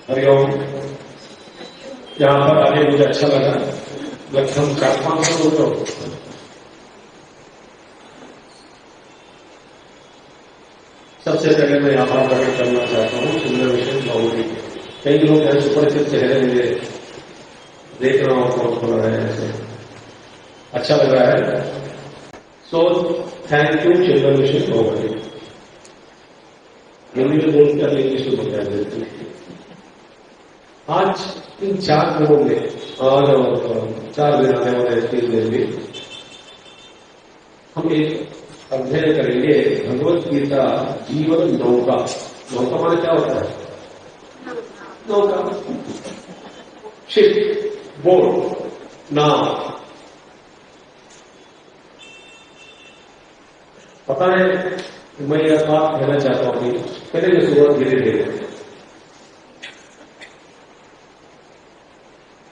हरिओम। यहाँ पर आगे मुझे अच्छा लगा, लगभग 400-500 लोग। सबसे पहले मैं आभार प्रकट करना चाहता हूँ सुंदर विशेष बाबूजी। कई लोग हैं सुपरिचित चेहरे मुझे देख रहा हूँ, कौन खोल रहे हैं, ऐसे अच्छा लग रहा है। सो थैंक यू चिल्ड्रन विशेष बाबूजी। हिंदी में बोलते हैं, इंग्लिश में बता देते हैं। आज इन 4 दिनों में और 4 दिन आने वाले 3 दिन में हम एक अध्ययन करेंगे भगवत गीता जीवन नौका। नौका माने क्या होता है? नौका, शिप, बोट, नाव। पता है, मैं यह बात कहना चाहता हूं कि पहले मैं शुरुआत धीरे धीरे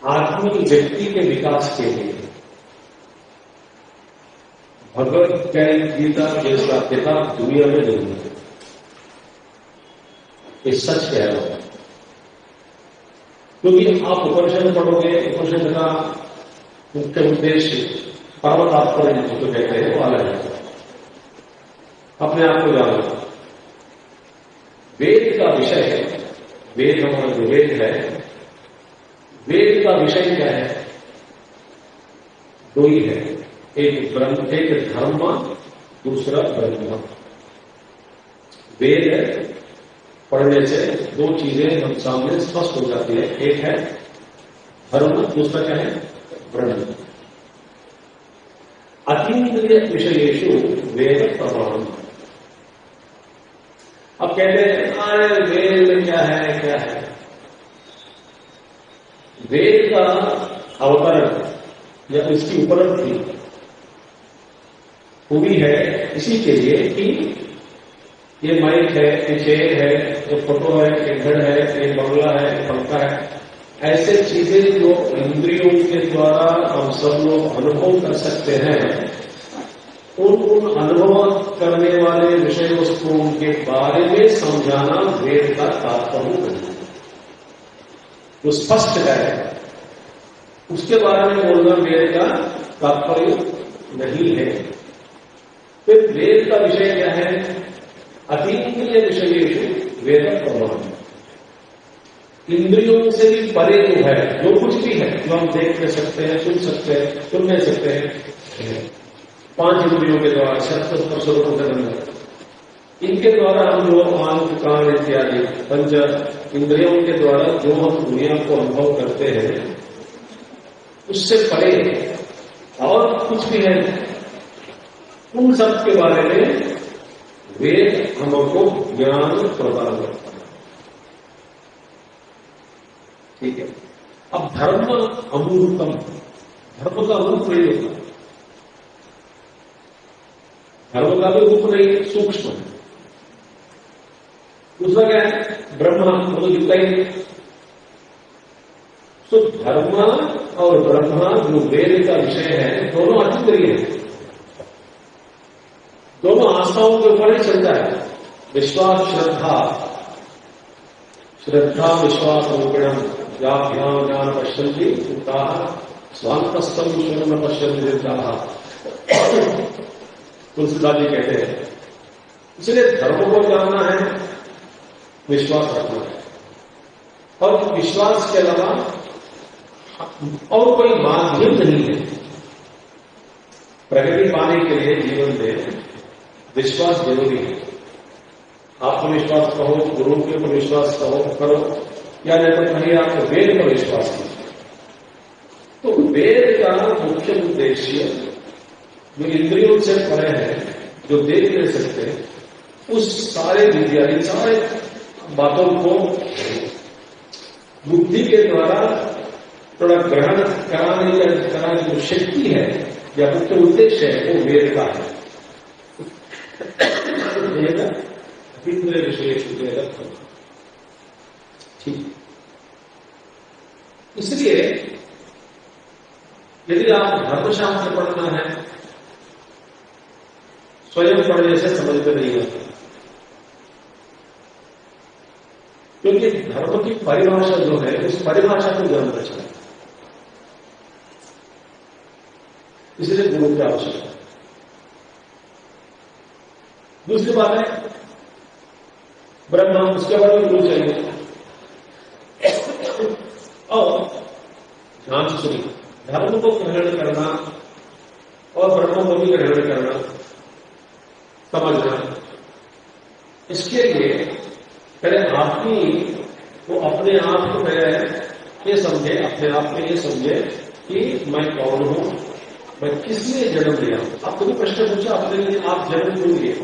आदमी व्यक्ति के विकास के लिए भगवत गीता जैसा किताब दुनिया में नहीं है। ये सच कह रहा है, क्योंकि आप उपनिषद पढ़ोगे, उपनिषद का मुख्य उद्देश्य पर्वत आपको जो कहते हैं वो अलग है। अपने आप को जानो। वेद का विषय है, वेद हमारा जो वेद है, वेद का विषय क्या है? 2 ही है, एक ब्रह्म, एक धर्म, दूसरा ब्रह्म। वेद पढ़ने से 2 चीजें हम सामने स्पष्ट हो जाती है, एक है धर्म, दूसरा क्या है? ब्रह्म। अतीन्द्रिय विषयेषु वेद प्रमाण। अब कहते हैं अरे वेद में क्या है? वेद का अवतरण या इसकी उपलब्धि हुई है इसी के लिए कि ये माइक है, ये चेयर है, ये फोटो है, ये घर है, ये बंगला है, ये पंखा है, ऐसे चीजें जो इंद्रियों के द्वारा हम सब लोग अनुभव कर सकते हैं, उन अनुभव करने वाले विषय वस्तुओं के बारे में समझाना वेद का तात्पर्य नहीं। जो स्पष्ट है उसके बारे में बोलना वेद का तात्पर्य नहीं है। फिर वेद का विषय क्या है? अतीन्द्रिय विषय वेद प्रमाण। इंद्रियों से भी परे जो है, जो कुछ भी है, जो हम देख नहीं सकते हैं, सुन सकते हैं, सुन नहीं सकते हैं, 5 इंद्रियों के द्वारा, शब्द स्पर्श रूप गंध, इनके द्वारा हम जो आंख, कान इत्यादि 5 इंद्रियों के द्वारा जो हम दुनिया को अनुभव करते हैं, उससे परे और कुछ भी है, उन सब के बारे में वेद हमको ज्ञान प्रदान करता है। ठीक है। अब धर्म अमूर्तम, धर्म का रूप नहीं होता, धर्म का भी रूप नहीं, सूक्ष्म है। दूसरा क्या है? ब्रह्मा, वो तो दिखता ही नहीं। तो धर्म और ब्रह्मा जो वेद का विषय है, दोनों अतीन्द्रिय है, दोनों आस्थाओं के ऊपर ही चलता है। विश्वास श्रद्धा, श्रद्धा विश्वास रूपिणम व्याभ्याम ज्ञान पश्यन्ति उक्ता स्वांतस्तम ईश्वर न पश्यन्ति देवता, तुलसीदास जी कहते हैं। इसलिए धर्म को जानना है, विश्वास रखना है, और विश्वास के अलावा और कोई माध्यम नहीं है। प्रगति पाने के लिए जीवन में विश्वास जरूरी है। आत्मविश्वास कहो, गुरु के ऊपर विश्वास करो, या नहीं तो कहीं आपको वेद पर विश्वास कीजिए। तो वेद का मुख्य उद्देश्य जो इंद्रियों से परे है, जो देख नहीं सकते, उस सारे विद्या, इन सारे बातों को बुद्धि के द्वारा थोड़ा ग्रहण कराने जो शक्ति है या मुख्य उद्देश्य है, वो वेद का है। इंद्रिय विशेष वेद, ठीक। इसलिए यदि आप धर्मशास्त्र पढ़ना है, स्वयं पढ़ने से समझ में नहीं आता, क्योंकि धर्म की परिभाषा जो है, उस परिभाषा को जानना चाहिए। इसलिए गुरु की आवश्यकता है। दूसरी बात है ब्रह्म, उसके बाद में गुरु चाहिए। और ध्यान से सुनिए, धर्म को ग्रहण करना और ब्रह्म को भी ग्रहण करना, समझना, इसके लिए पहले आदमी को अपने आप को पहले ये समझे, अपने आप में ये समझे कि मैं कौन हूं, मैं किस लिए जन्म लिया। आप कभी प्रश्न पूछा अपने लिए, आप जन्म क्यों लिए?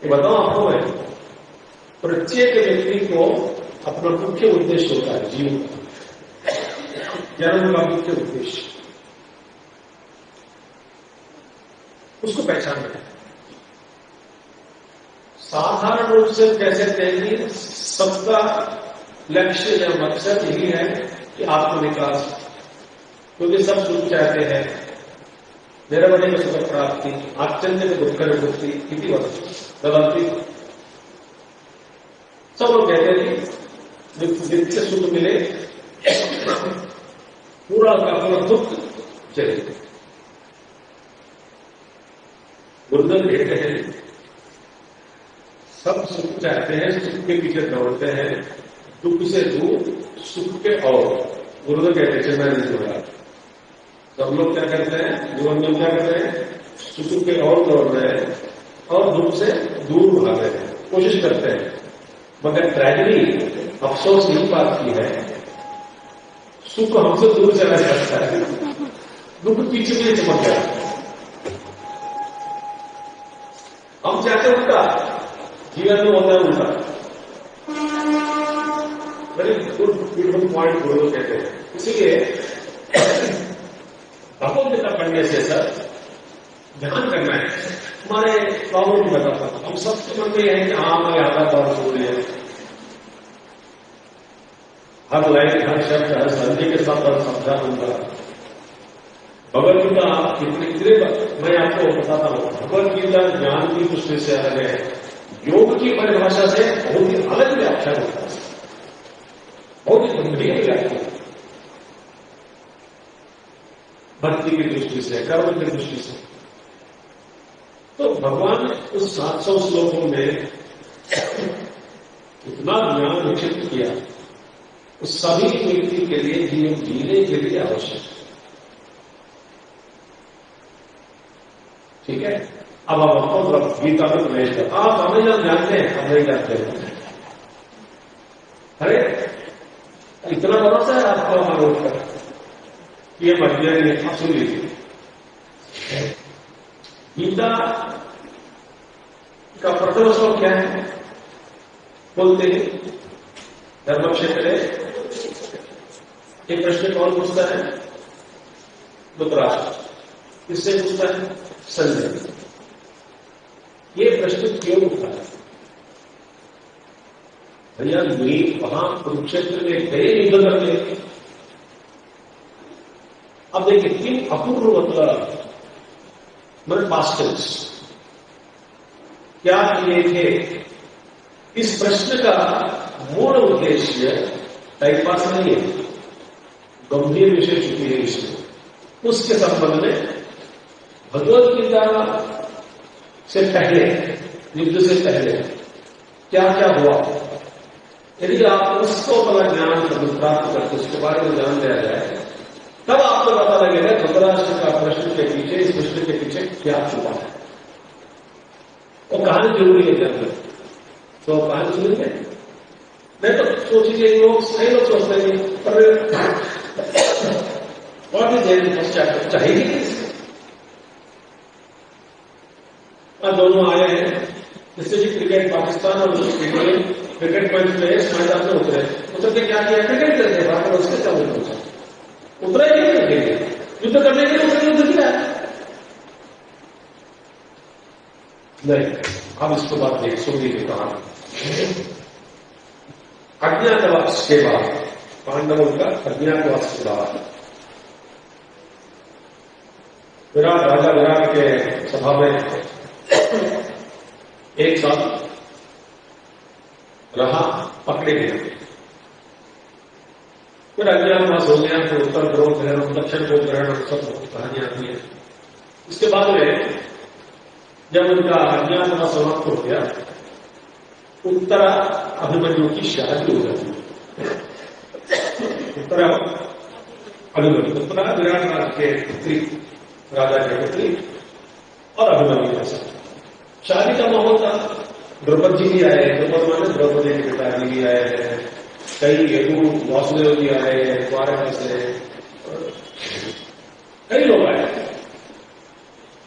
ये बताओ आपको। मैं प्रत्येक व्यक्ति को अपना मुख्य उद्देश्य होता है जीवन का, जन्म का मुख्य उद्देश्य, उसको पहचानना है। साधारण रूप से कह सकते हैं कि सबका लक्ष्य या मकसद यही है कि आत्मविकास, क्योंकि सब सुख चाहते हैं, निरवधि में सुख प्राप्ति, आत्यंत में दुख निवृत्ति, कितनी बदलती। सब लोग कहते हैं कि नित्य सुख मिले, पूरा का पूरा दुख चले। गुरुदेव कहते हैं सब सुख चाहते हैं, सुख के पीछे दौड़ते हैं, दुख से दूर सुख के और। गुरुदेव कहते हैं मैं नहीं जोड़ा। सब लोग क्या करते हैं जीवन में, क्या करते हैं, सुख के और दौड़ रहे हैं और दुख से दूर भाग रहे हैं, कोशिश करते हैं। मगर ट्रेजेडी, अफसोस नहीं बात की है, सुख हमसे दूर चला जाता है, दुख पीछे में चमक जाता है। हम चाहते उल्टा, जीवन में होता है उल्टा। वेरी गुड ब्यूटीफुल पॉइंट गुरु कहते हैं। इसीलिए भगवद्गीता पढ़ने से सर ध्यान करना है। हमारे प्रॉब्लम नहीं बताता, हम सबके मन में यह है कि हाँ मैं आधा बार सुन लिया, हर लाइन, हर शब्द, हर संधि के साथ हर समझा दूंगा। भगवद्गीता कितने मैं आपको बताता हूं, भगवद्गीता ज्ञान की दृष्टि से अलग है, योग की परिभाषा से बहुत ही अलग व्याख्या होता है, बहुत ही गंभीर व्याख्या, भक्ति की दृष्टि से, कर्म की दृष्टि से। तो भगवान ने उस 700 श्लोकों में इतना ज्ञान विकसित किया, उस सभी व्यक्ति के लिए जीवन जीने के लिए आवश्यक है। ठीक है, अब आप आपको गीता में प्रवेश कर, आप हमें जब जानते हैं, हम नहीं जानते हैं। अरे इतना भरोसा है आपको हमारे ऊपर, ये मध्य आप सुन लीजिए। गीता का प्रथम श्लोक क्या है? बोलते हैं धर्म क्षेत्र है। ये प्रश्न कौन पूछता है? धृतराष्ट्र। किससे पूछता है? संजय। ये प्रश्न क्यों उठा है? भैया वहां कुरुक्षेत्र में गए युद्ध करने। अब देखिए तीन अपूर्व मतलब पास्टर्स क्या किए थे। इस प्रश्न का मूल उद्देश्य टाइम पास नहीं है, गंभीर विषय चुकी है इसमें। उसके संबंध में भगवत गीता से पहले, युद्ध से पहले क्या क्या हुआ, यदि आप उसको बड़ा ज्ञान प्राप्त करके उसके बारे में जान लिया जाए, तब आपको पता लगेगा धृतराष्ट्र का प्रश्न के पीछे, इस प्रश्न के पीछे क्या छुपा है। वो कहानी जरूरी है जानना, तो कहानी सुनेंगे। नहीं तो सोचिए लोग, कई लोग सोचते हैं पर और भी चाहिए। दोनों आए हैं, जिससे कि क्रिकेट पाकिस्तान और क्रिकेट मैच प्लेयर्स मैदान में उतरे के क्या किया, क्रिकेट करते बाहर उसके क्या पहुंचा, उतरा ही नहीं करके युद्ध करने के लिए उतरे, युद्ध किया नहीं। अब इसके बाद देख सुनिए कहानी। अज्ञातवास के बाद, पांडवों का अज्ञातवास के बाद विराट, राजा विराट के सभा में एक साथ रहा, पकड़े गए। फिर अज्ञातवास हो गया, फिर उत्तर ध्रुव ग्रहण, दक्षिण ध्रुव ग्रहण, सब कहानी आती है। इसके बाद में जब उनका अज्ञातवास समाप्त हो गया, उत्तरा अभिमन्यु की शादी हो जाती है। उत्तरा अभिमन्यु, उत्तरा विराट राज के पुत्री, राजा के पुत्री और अभिमन्यु के साथ शादी का माहौल था। द्रौपदी जी भी आए, द्रौपदी के पिताजी भी आए हैं, कई यदु वासुदेव जी आए हैं द्वारका से, कई लोग आए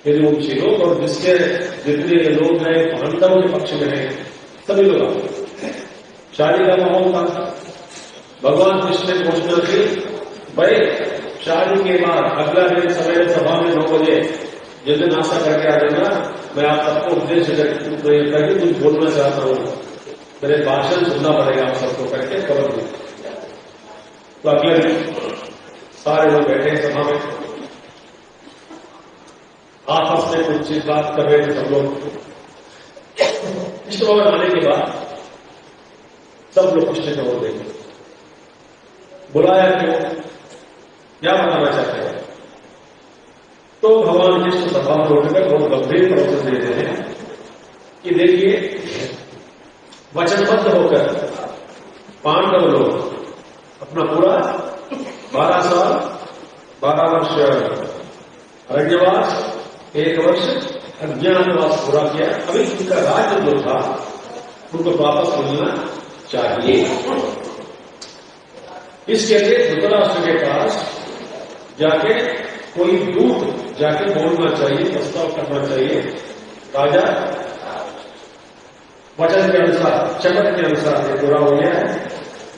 यदुवंशी लोग, और जिसके जितने लोग हैं पांडवों के पक्ष में हैं सभी लोग आए। शादी का माहौल था। भगवान कृष्ण ने घोषणा की, भाई शादी के बाद अगला दिन सवेरे सभा में 9 बजे जिस दिन नाश्ता करके आ जाना, मैं आप सबको उपदेश करके कुछ बोलना चाहता हूं, मेरे भाषण सुनना पड़ेगा आप सबको करके खबर दी। तो अगले दिन सारे लोग बैठे सभा में, आपस में कुछ चीज बात कर रहे थे सब लोग। कृष्ण भगवान आने के बाद सब लोग कृष्ण को देंगे, बुलाया क्यों, क्या बताना चाहते हैं। तो भगवान कृष्ण सभा में उठकर बहुत गंभीर प्रवचन देते हैं कि देखिए, वचनबद्ध होकर पांडव लोग अपना पूरा 12 साल, 12 वर्ष अरण्यवास, 1 वर्ष अज्ञातवास पूरा किया। अभी उनका राज्य जो था उनको वापस मिलना चाहिए। इसके लिए धृतराष्ट्र के पास जाके कोई दूत जाके बोलना चाहिए, प्रस्ताव करना चाहिए। राजा वचन के अनुसार, चमक के अनुसार ये पूरा हो गया है,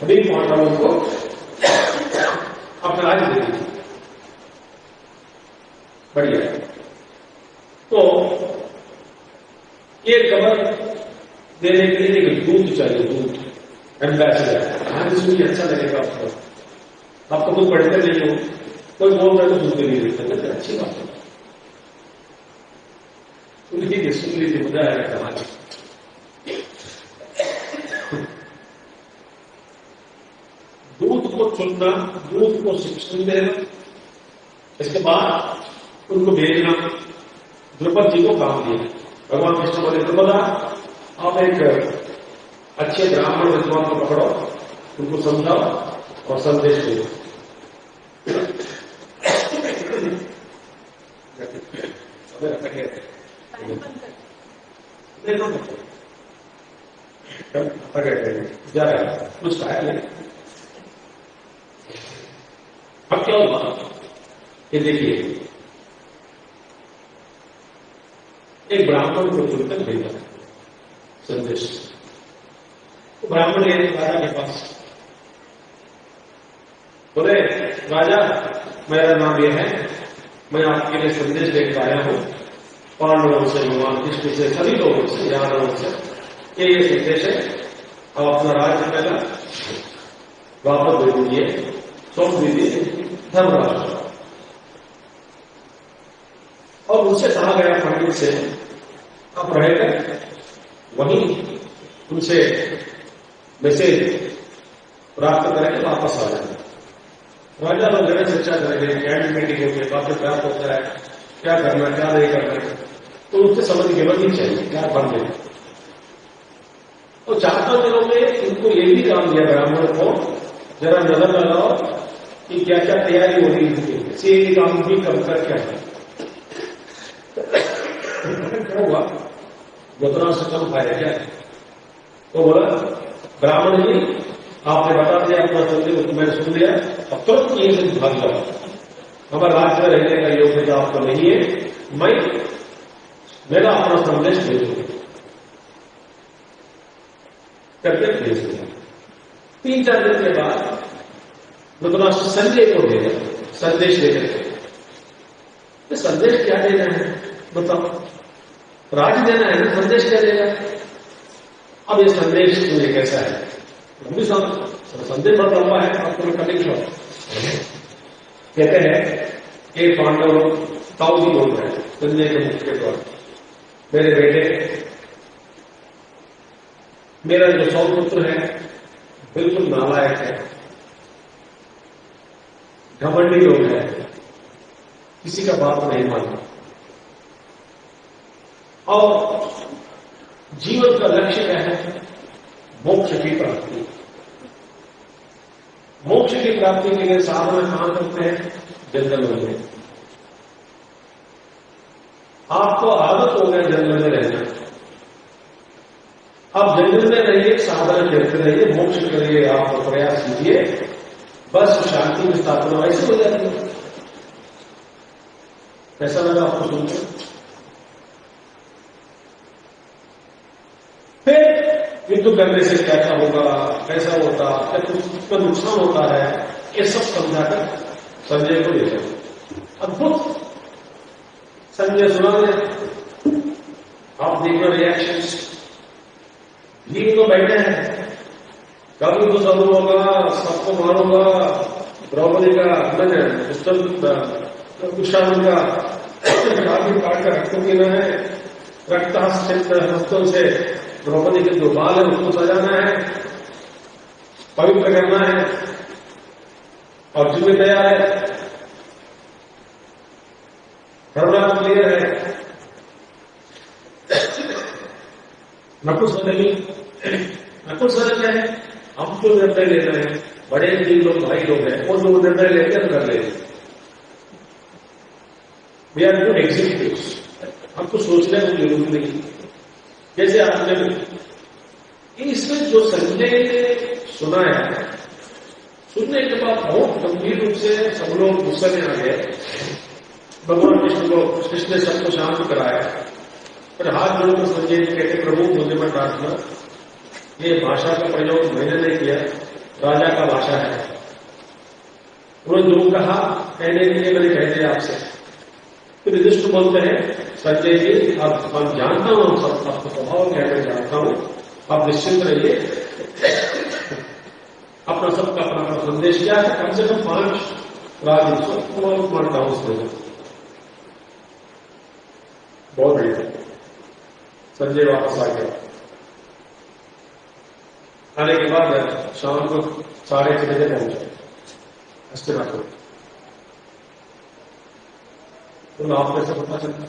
अभी पांडवों को अपना राज्य दे दीजिए। बढ़िया। तो ये खबर देने के लिए एक दूत चाहिए, दूत, एम्बेसडर। कहानी सुनिए, अच्छा लगेगा आपको। आपको कुछ पढ़ते नहीं हो, कोई बोल रहे तो सुनते नहीं देते, अच्छी बात है। सुन लीजिए, मजा आएगा कहानी। दूत को चुनना, दूत को शिक्षण देना, इसके बाद उनको भेजना। द्रौपदी जी को काम दिया। भगवान कृष्ण बोले, द्रौपदा आप एक अच्छे ब्राह्मण विद्वान को पकड़ो, उनको समझाओ और संदेश दो। जा रहा है कुछ खाया नहीं। अब क्या हुआ कि देखिए, एक ब्राह्मण को चुनकर भेजा संदेश। तो ब्राह्मण गए राजा के पास, बोले, राजा मेरा नाम यह है, मैं आपके लिए संदेश लेकर आया हूं पांडवों से, भगवान कृष्ण से, सभी लोगों से, यादवों से, ये संदेश है, अब अपना राज्य पहला वापस दे दीजिए, सौंप दीजिए धर्मराज। और उनसे कहा गया पंडित से, अब रहेगा वहीं उनसे मैसेज प्राप्त करके वापस आ जाए। राजा लोग गणेश चर्चा करेंगे, कैंड मीटिंग होगी, काफी प्राप्त होता है, क्या करना क्या नहीं करना, तो उनसे समझ केवल नहीं चाहिए क्या बन गए। तो 4-5 दिनों में उनको ये भी काम दिया ब्राह्मण को, जरा नजर लगाओ कि क्या क्या तैयारी हो रही है, से काम भी कब तक क्या है। क्या हुआ, गुजरा से कम खाया क्या? तो बोला ब्राह्मण जी आपने बता दिया अपना संदेश, मैंने सुन लिया, अब तुरंत ये से भाग जाओ, हमारे राज्य में रहने का योग्यता आपको नहीं है, मैं मेरा अपना संदेश भेजूंगा करके भेज दिया। 3-4 दिन के बाद धृतराष्ट्र संजय को भेजा संदेश लेकर। तो संदेश क्या देना है बताओ, राज देना है ना, संदेश क्या देना है? अब ये संदेश मुझे कैसा है, संदेश बहुत लंबा है, आपको मैं कल लिखा। कहते हैं ये पांडव ताऊ जी बोल रहे हैं संजय के मुख के द्वारा, मेरे बेटे, मेरा जो सौपुत्र है बिल्कुल नालायक है, घमंडी लोग है, किसी का बात नहीं मानता, और जीवन का लक्ष्य क्या है? मोक्ष की प्राप्ति। मोक्ष की प्राप्ति के लिए साधना कहां करते हैं? जंगल में। आपको आदत हो गया जंगल में रहना, आप जंगल में रहिए, साधना करते रहिए, मोक्ष के लिए आप प्रयास कीजिए, बस शांति की स्थापना वैसे हो जाती है। कैसा लगा आपको सुनकर? फिर युद्ध करने से क्या क्या होगा, कैसा होता, क्या कुछ नुकसान होता है, ये सब समझाकर संजय को ले जाओ। अद्भुत संजय सुना दे, आप देखना रिएक्शंस। भीम तो बैठे हैं, कभी तो सब होगा, सबको मारूंगा, द्रौपदी का मैंने कुशासन का काफी काट कर रखूंगी मैं, रक्तास्थित हस्तों से द्रौपदी के जो बाल है उसको सजाना है, पवित्र करना है, और जिम्मे तैयार है, धर्मराज क्लियर है। नकुल सर क्या है, हम तो निर्णय लेना है, बड़े 3 लोग भाई लोग हैं, और जो निर्णय लेते हैं कर लेते, वी आर गुड एग्जीक्यूटिव्स, हमको सोचने की जरूरत नहीं। जैसे आपने इसमें जो संजय ने सुना है, सुनने के बाद बहुत गंभीर रूप से सब लोग गुस्से में आ गए। भगवान कृष्ण ने सबको शांत कराया, पर हाथ जोड़कर संजय जी कहते प्रभु मुझे मत डांटना, ये भाषा का प्रयोग मैंने नहीं किया, राजा का भाषा है। उन्होंने जो कहा कहने के लिए मैंने कह दिया आपसे। फिर युधिष्ठिर बोलते हैं संजय जी आप जानता हूं, सब आपका स्वभाव क्या मैं जानता हूं, आप निश्चिंत रहिए, अपना सबका अपना संदेश क्या है, कम से कम 5 राज मानता हूं उसमें। बहुत बढ़िया, संजय वापस आ गया। आने के बाद शाम को 6:30 बजे पहुंचे हस्तिनापुर। तो आप कैसे पता चलता?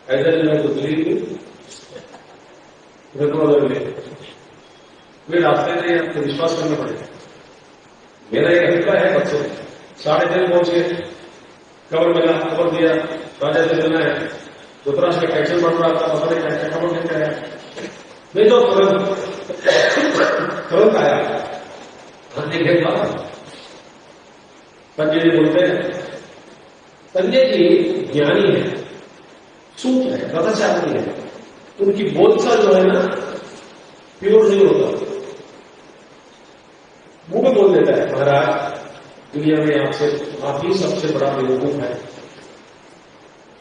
ऐसा जो है तो दिल्ली वे रास्ते में आपको विश्वास करना पड़ेगा। मेरा एक अभिप्राय है, बच्चों 3:30 पहुंच गए, खबर मिला, खबर दिया राजा से मिलना है, धृतराष्ट्र का टेंशन बढ़ रहा था, पता नहीं क्या खबर देते हैं, नहीं तो तुरंत आया। आने के बाद संजय जी बोलते हैं, संजय जी ज्ञानी है, सूत है, रथचारी है, उनकी बोलचाल जो है ना प्योर नहीं होता, मुंह में बोल देता है महाराज दुनिया में आपसे आप ही सबसे बड़ा बेवकूफ है,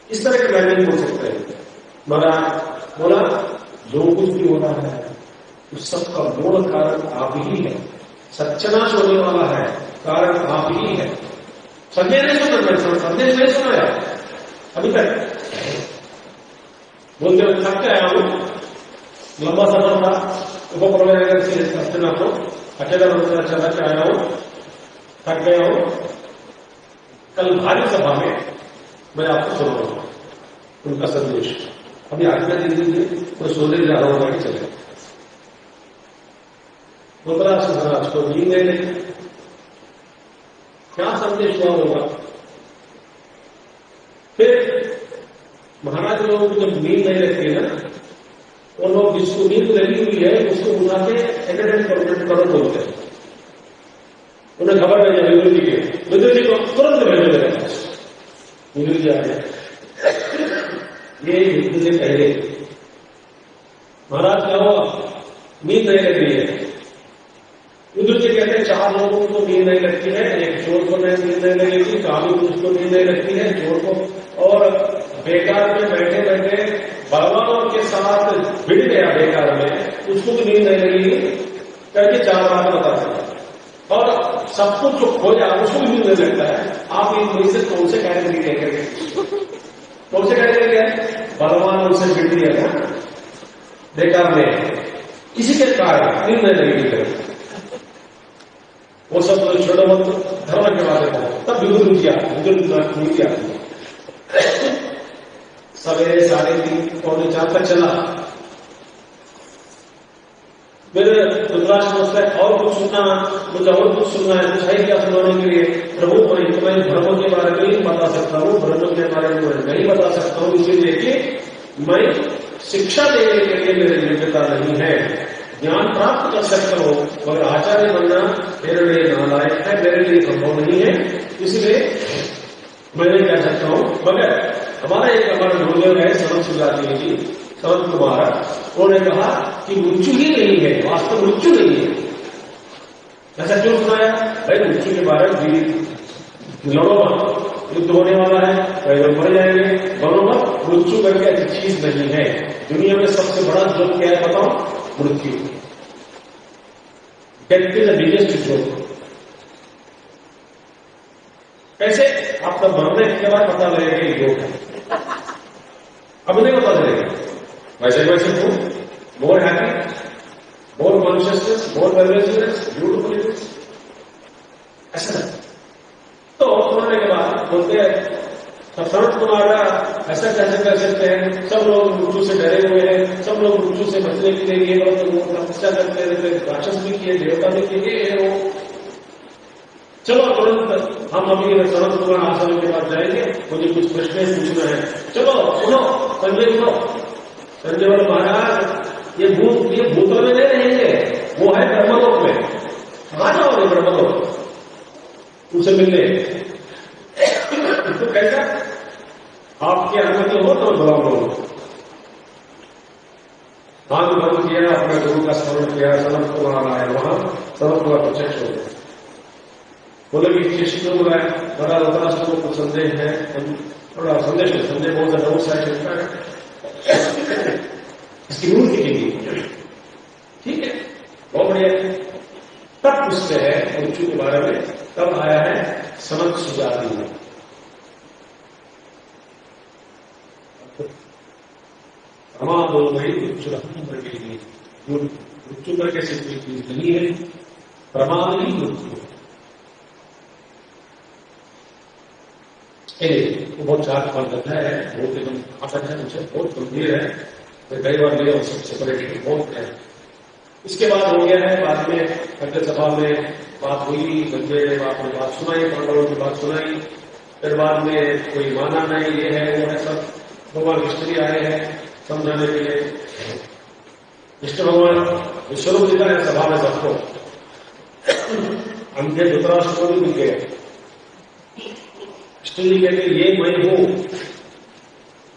इस तरह के लैंग्वेज बोल सकते हैं। महाराज बोला जो कुछ भी हो रहा है उस सब का मूल कारण आप ही है। सत्यानाश होने वाला है कारण आप ही है। संदेश नहीं सुना, संदेश नहीं सुनाया अभी तक। बोलते हुए थक के आया हूं, लंबा सफर था, उपप्रनगर से सत्यना को अकेला रोजगार चला के आया हूं, थक गया हूं। कल भारी सभा में मैं आपको सुनाऊंगा उनका संदेश। अभी आज्ञा दे दीजिए, मैं सोने जा रहा हूं कि चले। रुद्राक्ष महाराज को नींद नहीं लगी, क्या संदेश हुआ होगा। फिर महाराज लोगों को जब नींद नहीं लगती है ना, वो लोग जिसको नींद लगी हुई है उसको उठा के एटेंडेंस करो बोलते हैं। उन्हें खबर भेजा विदुर जी के, विदुर जी को तुरंत भेजो मेरे पास। विदुर जी आ गए। ये युद्ध से पहले महाराज क्या हुआ, नींद नहीं लग रही है। विदुर जी कहते हैं 4 लोगों को नींद नहीं लगती है, एक चोर को नींद नहीं लगेगी, काली पुरुष को नींद नहीं लगती है, चोर को, और बेकार में बैठे बैठे बलवानों के साथ भिड़ गया बेकार में, उसको भी नींद नहीं लगेगी करके 4 बात बताते हैं। और सब कुछ जो खोजा उसको भी नींद नहीं लगता है। आप इन से कौन से कैटेगरी कहेंगे, कौन से कैटेगरी है? बलवान उनसे भिड़ दिया था बेकार में, इसी के कारण नींद नहीं लगेगी। वो सब छोड़ो मत, धर्म के बारे में तब विदुर किया, सवेरे 3:30 पौने 4 तक चला। फिर रुद्राक्ष सोचता है और कुछ सुनना, मुझे और कुछ सुनना है, कुछ है क्या सुनाने के लिए। प्रभु मैं धर्मों के बारे में नहीं बता सकता हूँ, धर्मों के बारे में नहीं बता सकता हूँ, इसीलिए कि मैं शिक्षा देने के लिए मेरी योग्यता नहीं है। ज्ञान प्राप्त कर सकता हो मगर आचार्य बनना मेरे लिए नालायक है, मेरे लिए संभव नहीं है, इसलिए मैं नहीं कह सकता हूं। मगर हमारा गुरुदेव है सनत सुजाती जी, सनत कुमार, उन्होंने कहा कि मृत्यु ही नहीं है, वास्तव मृत्यु नहीं है। ऐसा क्यों सुनाया? भाई मृत्यु के बारे में लड़ो मत, युद्ध होने वाला है, कई लोग मर जाएंगे, लड़ो मत। मृत्यु करके अच्छी चीज नहीं है। दुनिया में सबसे बड़ा जोक क्या है बताओ? मृत्यु। Death is the biggest joke. कैसे? आपका मरने के बाद पता लगेगा ये जोक है, अब नहीं पता चलेगा। वैसे हूं, मोर हैप्पी, मोर कॉन्शियसनेस, मोर परवेसिवनेस, ब्यूटिफुल ऐसा। तो उन्होंने के बाद बोलते हैं सनत कुमार ऐसा कैसे कर सकते हैं, सब लोग मृत्यु से डरे हुए हैं, सब लोग मृत्यु से बचने के लिए ये तपस्या करते रहते, राक्षस भी किए, देवता भी किए, वो चलो तुरंत हम अभी सनत कुमार आश्रम के पास जाएंगे, मुझे कुछ प्रश्न पूछना है। चलो सुनो, संजय सुनो। संजय बोले महाराज ये भूतल में नहीं रहेंगे, वो है ब्रह्मलोक में, कहां जाओगे ब्रह्मलोक उनसे मिलने? तो कैसा? आपकी अनुमति हो तो बुलाओ। हाथ बंद किया, अपने गुरु का स्मरण किया, सनत कुमार आए, वहां सनत कुमार प्रत्यक्ष हो गए। बोले कि शिष्य को बुलाया, बड़ा रुद्राक्ष को कुछ संदेह है, थोड़ा संदेश बहुत ज्यादा उत्साह चलता है, इसकी मूर्ति की भी ठीक है, बहुत बढ़िया। तब पूछते हैं मृत्यु के बारे में, तब आया है सनत सुजाती में। रमा बोल रही मृत्यु करके लिए, मृत्यु करके सिर्फ चीज नहीं है, प्रमाद ही मृत्यु है। वो बहुत चार पद्धत है, बहुत एकदम घातक है, मुझे बहुत गंभीर है, मैं कई बार लिया सबसे सेपरेट बहुत है। इसके बाद हो गया है, बाद में अगले सभा में बात हुई, बच्चे ने बात सुनाई, पांडवों की बात सुनाई, फिर बाद में कोई माना नहीं, ये है वो है, सब भगवान कृष्ण जी आए हैं समझाने के लिए। विष्णु भगवान विश्वरूप दिखा है सभा में सबको, अंधे धृतराष्ट्र को भी दिखे। विष्णु जी कहते ये मैं हूं,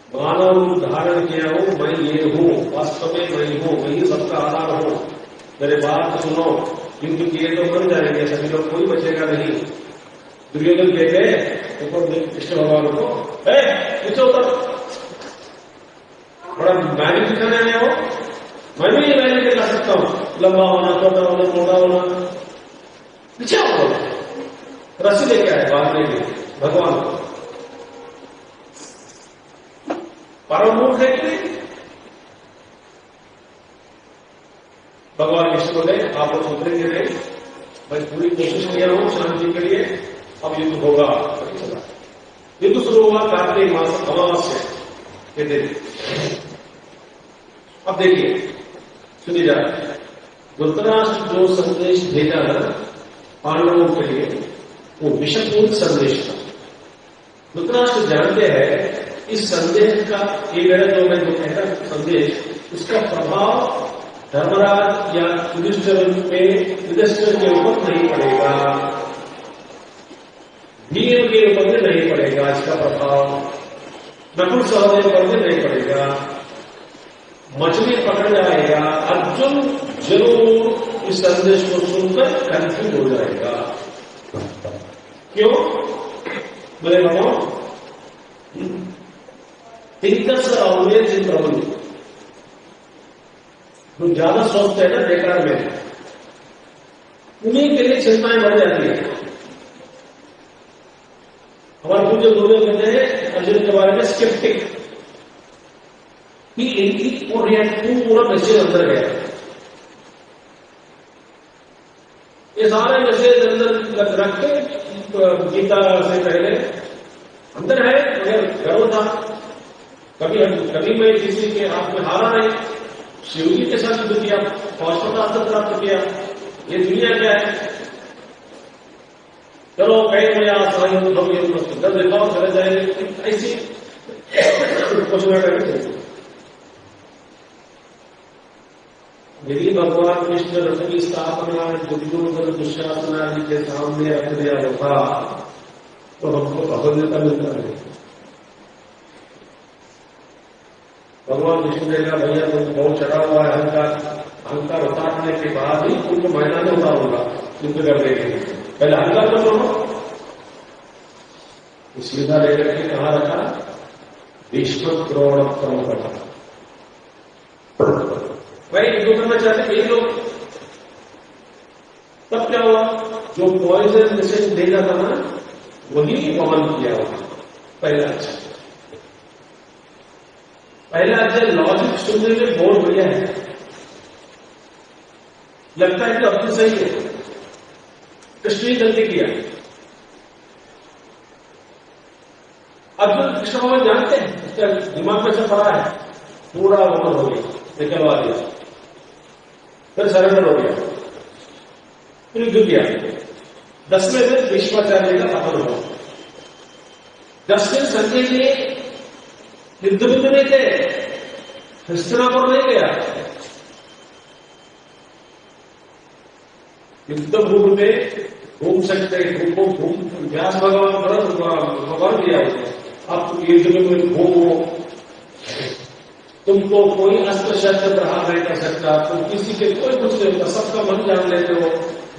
मानव रूप धारण किया हूं, मैं ये हूं, वास्तव में मैं हूं, मैं ही सबका आधार हूं। मेरे बात सुनो, युद्ध किए तो मर जाएंगे सभी लोग, कोई बचेगा नहीं। दुर्योधन कहते ऊपर कृष्ण भगवान को, पीछे उतर, बड़ा मैजिक दिखाने आए हो, मैं भी ये मैजिक दिखा सकता हूं, लंबा होना, छोटा होना, मोटा होना, पीछे होना, रस्सी लेके आए बांधने के लिए भगवान को। परम मूर्ख है कि नहीं? भगवान विष्णु बोले आप लोग उतरेंगे नहीं, मैं पूरी कोशिश किया हूं शांति के लिए, अब युद्ध होगा। युद्ध शुरू हुआ कार्तिक मास अमावस्या के दिन। अब देखिए, सुनिए जा, धृतराष्ट्र जो संदेश भेजा है पांडवों के लिए, वो विषपूर्ण संदेश था। धृतराष्ट्र जानते हैं इस संदेश का, ये मेरा जो मैं जो कहता संदेश, उसका प्रभाव धर्मराज या युधिष्ठिर के ऊपर नहीं पड़ेगा, भीम के ऊपर में नहीं पड़ेगा, इसका प्रभाव नकुल सहदेव पर में नहीं पड़ेगा, मछली पकड़ जाएगा। अर्जुन जरूर इस संदेश को सुनकर कंफ्यूज हो जाएगा। क्यों? बोले बताओ, thinkers are always in trouble. जो ज्यादा सोचते हैं ना बेकार में, उन्हीं के लिए चिंताएं बढ़ जाती है। हमारे पूज्य गुरुदेव कहते हैं अर्जुन के बारे में स्केप्टिक, इनकी पूरा मैसेज अंदर गया। ये सारे मैसेज अंदर रख के गीता से पहले अंदर है, मगर गर्व था। कभी मैं किसी के हाथ में हारा नहीं, शिव जी के साथ युद्ध किया, पौष्टिक प्राप्त किया। ये दुनिया क्या है? चलो कई मैं डर दिखाओ चले जाएंगे, ऐसी कुछ ना करेंगे। यदि भगवान कृष्ण रथ की स्थापना दुर्योधन दुशासन आदि के सामने रख दिया होता तो हमको भगवद्गीता मिलता है। भगवान विष्णु ने कहा भैया तुम बहुत चढ़ा हुआ है, अहंकार उतारने के बाद ही तुमको मैदान में उतारूंगा युद्ध करने के लिए, पहले अहंकार तो करो। सीधा लेकर के कहा रखा, भीष्म द्रोण परंपरा। भाई युद्ध करना चाहते ये लोग, तब क्या हुआ? जो पॉइजन मैसेज देना था ना, वही पवन किया हुआ पहला अक्षर। पहला अक्षर लॉजिक सुनने में बहुत बढ़िया है, लगता है कि अब तो सही है, कृष्ण ने गलती किया। अर्जुन कृष्ण भगवान जानते हैं, उसका दिमाग में से पड़ा है, पूरा ओवर हो गया, निकलवा दिया, फिर सरेंडर हो गया, फिर युद्ध किया। 10वें दिन भीष्माचार्य का पतन हुआ। 10 दिन संजय जी युद्ध में नहीं थे, हस्तिनापुर नहीं गया, युद्ध भूमि में घूम सकते, घूम व्यास भगवान दिया आप युद्ध में घूमो, तुमको कोई अस्त्र शस्त्र प्रहार नहीं कर सकता, तुम किसी के कोई कुछ नहीं होता, सबका मन जान लेते हो,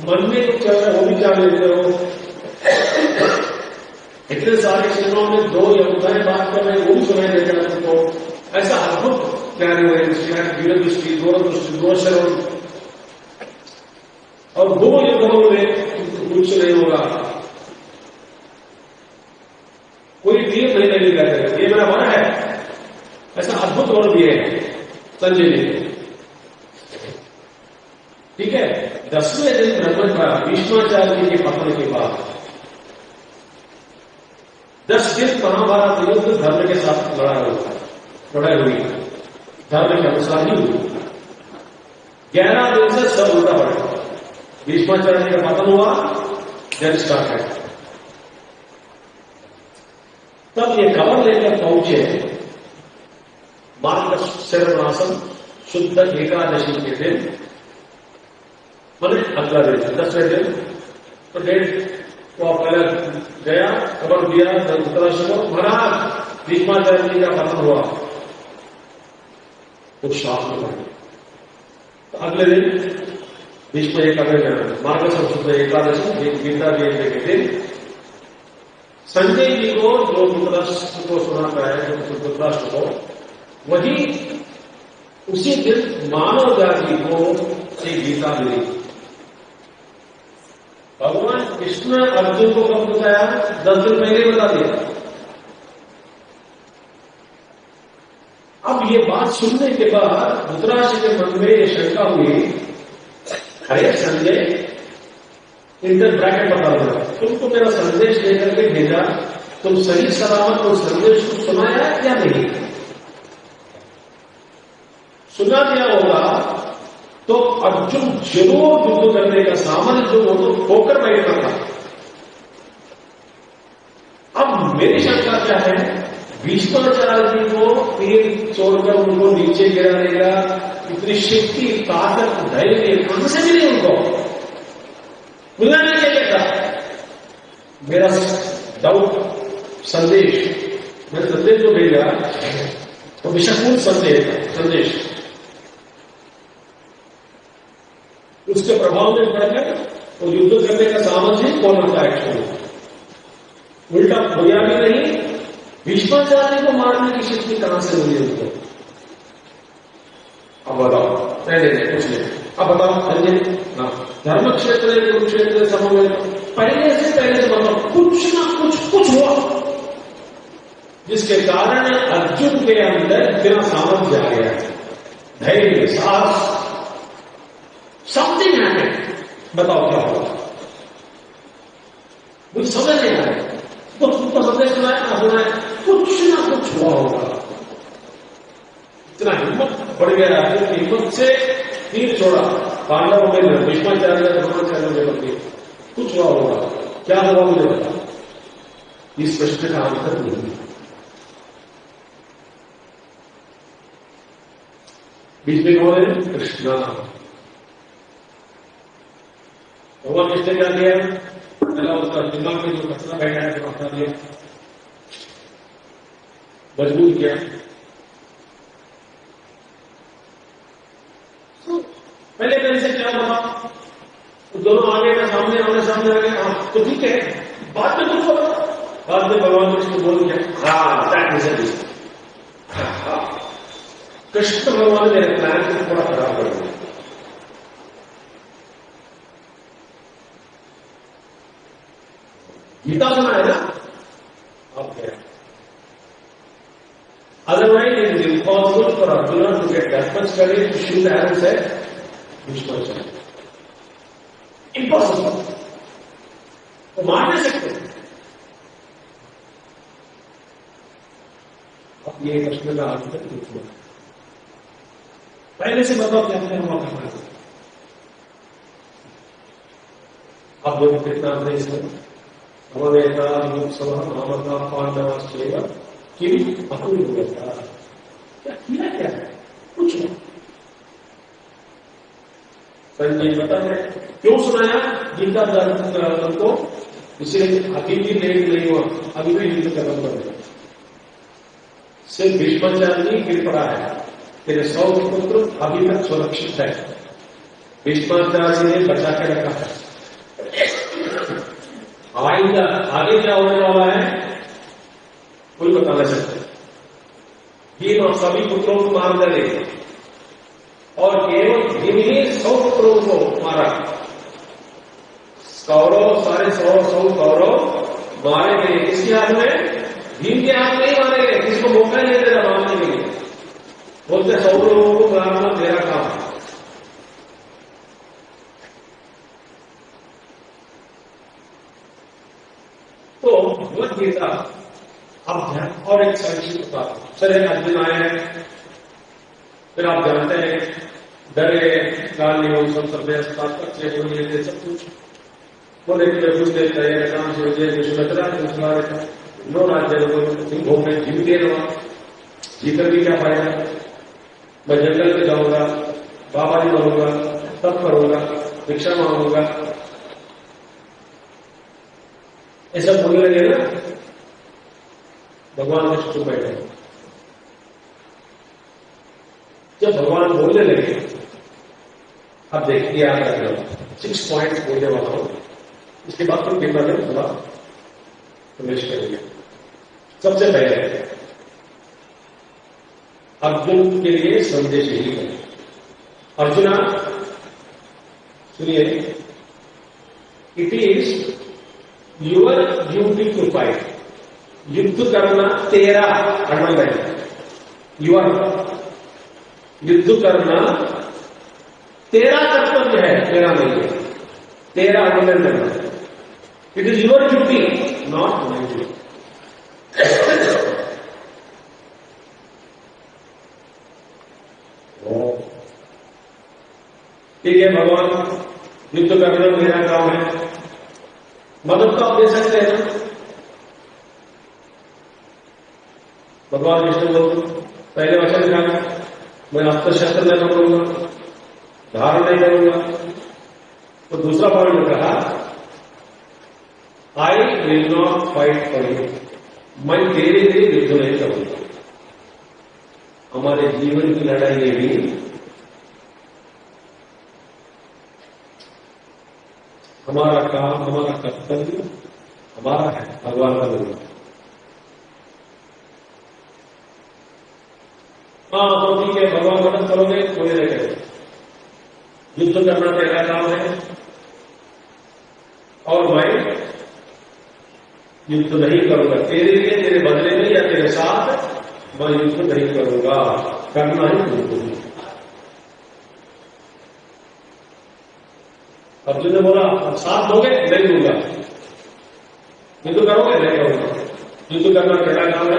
मन में कुछ चल रहा है वो भी जान लेते हो। इतने सारे क्षेत्रों में 2 यमुनाएं बात कर रहे हैं, वो भी सुनाई देते हैं तुमको। ऐसा अद्भुत ज्ञान हुए, दूरदृष्टि, दूरदृष्टि, दूरशरण, और वो युद्धों में कुछ नहीं होगा, कोई तीर नहीं लगेगा, ये मेरा मन है। ऐसा अद्भुत वर दिए संजय जी, ठीक है। 10वें दिन ब्रह्म का भीष्माचार्य जी के पतन के बाद 10 दिन महाभारत युद्ध धर्म के साथ लड़ाई हुई, धर्म के अनुसार ही हुई। 11 दिन से सब उल्टा पड़ा। भीष्माचार्य का पतन हुआ, जन स्टार्ट है। तब ये खबर लेकर पहुंचे मार्गशीर्षासन शुद्ध एकादशी के दिन, मतलब अगला दिन 10वें दिन, तो डेट को पहले गया, खबर दिया धृतराष्ट्र को, महाराज भीष्माचार्य जी का पतन हुआ, कुछ शास्त्र में। तो अगले दिन भीष्म एकादशी, मार्गशीर्ष शुद्ध एकादशी, गीता जयंती के दिन संजय जी को, जो धृतराष्ट्र को सुनाता है, जो धृतराष्ट्र को, वही उसी दिन मानव जाति को एक गीता मिली। भगवान कृष्ण अर्जुन को कब बताया? 10 दिन पहले बता दिया। अब ये बात सुनने के बाद धृतराष्ट्र के मन में ये शंका हुई, अरे संजय, इंटर ब्रैकेट बता दो, तुमको मेरा संदेश लेकर के भेजा, तुम सही सलामत उस संदेश को सुनाया या नहीं? सुना दिया होगा तो अर्जुन जरूर युद्ध करने का सामर्थ्य जो वो तो होकर बैठना था। अब मेरी शंका क्या है, भीष्माचार्य को तीर छोड़कर उनको नीचे गिरा देगा, इतनी शक्ति, ताकत, धैर्य कहां से मिली उनको? मिला नहीं क्या कहता? मेरा डाउट संदेश, मैंने संदेश जो भेजा तो विषपूर्ण संदेश, उसके प्रभाव में पड़कर तो युद्ध करने का सामर्थ्य कौन होता है? उल्टा होया भी नहीं, भीष्माचार्य को मारने की शक्ति कहां से मिली उनको? अब बताओ, पहले कुछ नहीं, अब बताओ संजय, धर्म क्षेत्र कुरुक्षेत्र समन्वय, पहले से बताओ, कुछ ना कुछ हुआ जिसके कारण अर्जुन के अंदर इतना सामर्थ्य आ गया, धैर्य, साहस, समथिंग हैपेंड। बताओ क्या हुआ? मुझे समझ नहीं आ रहा। तो तुमको संदेश सुनाया ना सुनाया, कुछ ना कुछ हुआ होगा। इतना हिम्मत बढ़ गया, हिम्मत से तीर छोड़ा, पांडवों में भीष्माचार्य द्रोणाचार्य में कुछ हुआ होगा। क्या हुआ मुझे बता? इस प्रश्न का आंसर नहीं। बीच में कौन है? कृष्णा। भगवान कृष्ण क्या किया? पहला उसका दिमाग में जो कचरा बैठा है तो हटा दिया, मजबूत किया। पहले मेरे से क्या बता, दोनों आगे का सामने आ गए, हाँ तो ठीक है, बाद में कुछ होगा। बाद में भगवान कृष्ण बोल दिया, हाँ कृष्ण भगवान ने मेरे प्लान को थोड़ा खराब कर दिया। गीता सुना है ना? Okay. Otherwise, it is impossible for Arjuna to get that much courage to shoot arrows at Bhishmacharya. Impossible. वो मार नहीं सकते। अब ये प्रश्न का आंसर पूछो, पहले से बताओ क्या क्या हुआ करना है। अब देखो कितना नहीं इसमें अववेता लोकसभा मामता पांडवाश्चैव किम अकुर्वता, क्या किया क्या है? कुछ नहीं। संजय पता है क्यों सुनाया गीता धर्म को? इसलिए अभी भी लेट नहीं हुआ, अभी भी युद्ध खत्म कर दिया। सिर्फ भीष्माचार्य गिर पड़ा है, तेरे 100 पुत्र अभी तक सुरक्षित है, भीष्माचार्य ने बचा के रखा है। आगे क्या होने वाला है कोई बता नहीं सकता। भीम और सभी पुत्रों को मार डाले और केवल भीम ही 100 पुत्रों को मारा। कौरव सारे 100 कौरव मारे गए। किसके हाथ में? भीम के हाथ में ही मारे गए, किसको मौका नहीं दे रहा मारने के लिए। बोलते 100 लोगों को मारना मेरा काम है। तो भगवत गीता अब और एक संक्षिप्त बात, चले अर्जुन आए हैं, फिर आप जानते हैं डरे गाली हो सब सब कुछ बोले कुछ देते हैं काम से विश्वतरा नो राज्य सिंहों में जीवते रहा, जीकर भी क्या फायदा? मैं जंगल में जाऊंगा, बाबा जी बनूंगा, तब करूंगा, भिक्षा मांगूंगा, ऐसा बोलने लगे ना, भगवान ने चुप बैठे। जब भगवान बोलने लगे, अब देखिए याद रखना 6 पॉइंट्स बोलने वाला हूं, इसके बाद फिर पेपर में थोड़ा प्रवेश करेंगे। सबसे पहले अर्जुन के लिए संदेश यही है, अर्जुना सुनिए, it is your duty to fight. युद्ध करना तेरा अंडरलाइन, युवर युद्ध करना तेरा कर्तव्य है, तेरा नहीं है, तेरा अंडरलाइन करना। It is your duty, not my duty. ठीक है भगवान, युद्ध करना मेरा काम है, मदद तो आप दे सकते हैं ना। भगवान विष्णु बोल पहले वचन कहा, मैं अस्त्र शस्त्र नहीं पकड़ूंगा, धारण नहीं करूंगा। तो दूसरा पॉइंट कहा, I will not fight for you, मैं तेरे लिए युद्ध नहीं करूंगा। हमारे जीवन की लड़ाई में भी हमारा काम, हमारा कर्तव्य हमारा है, भगवान का नहीं। हाँ तो ठीक है, भगवान मदद करोगे कोई नहीं करेगा, युद्ध करना तेरा काम है और मैं युद्ध नहीं करूंगा तेरे लिए, तेरे बदले में या तेरे साथ मैं युद्ध नहीं करूंगा, करना ही युद्ध। अर्जुन ने बोला साथ दोगे, नहीं दूंगा। युद्ध करोगे, नहीं करूंगा। युद्ध करना तेरा काम है।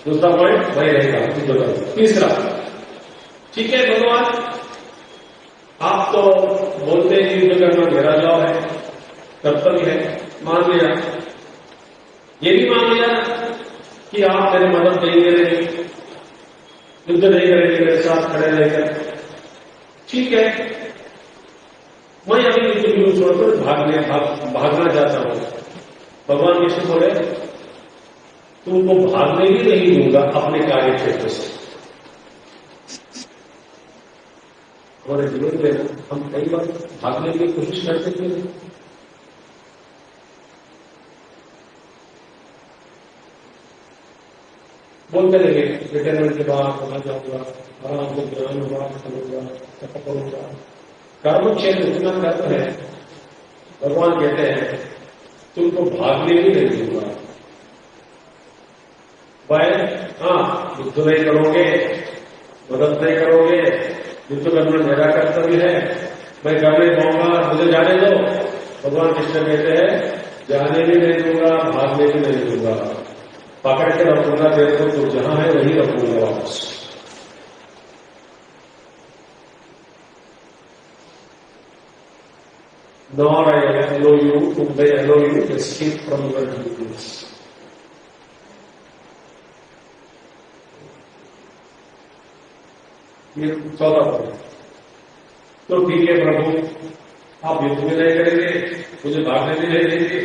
दूसरा पॉइंट, वही रहेगा युद्ध करूंगा। तीसरा, ठीक है भगवान, आप तो बोलते हैं युद्ध करना मेरा जॉब है, कर्तव्य है, मान लिया। ये भी मान लिया कि आप मेरे मदद नहीं करेंगे, युद्ध नहीं करेंगे मेरे साथ खड़े रहकर। ठीक है, मैं अभी युद्ध भी छोड़कर भागना चाहता हूं। भगवान विष्णु बोले, तुमको भागने भी नहीं दूंगा अपने कार्य क्षेत्र से। हमारे जीवन में हम कई बार भागने की कोशिश करते थे, बोलते रहे रिटायरमेंट के बाद वहां जाऊंगा, आराम से ज्ञान होगा, करूंगा, तप करूंगा। कर्म क्षेत्र इतना कर्म है, भगवान कहते हैं तुमको भागने भी नहीं दूंगा। भाई हाँ, युद्ध नहीं करोगे, मदद नहीं करोगे, युद्ध करना मेरा कर्तव्य है, मैं करने पाऊंगा, मुझे जाने दो। भगवान कृष्ण कहते हैं जाने भी नहीं दूंगा, भागने भी नहीं दूंगा, पकड़ के रखूंगा तेरे को, तो जहां है वहीं रखूंगा वापस। Nor I allow you to escape from your duties. ये 14 पॉइंट। तो ठीक है प्रभु, आप युद्ध में नहीं करेंगे, मुझे भागने भी नहीं देंगे,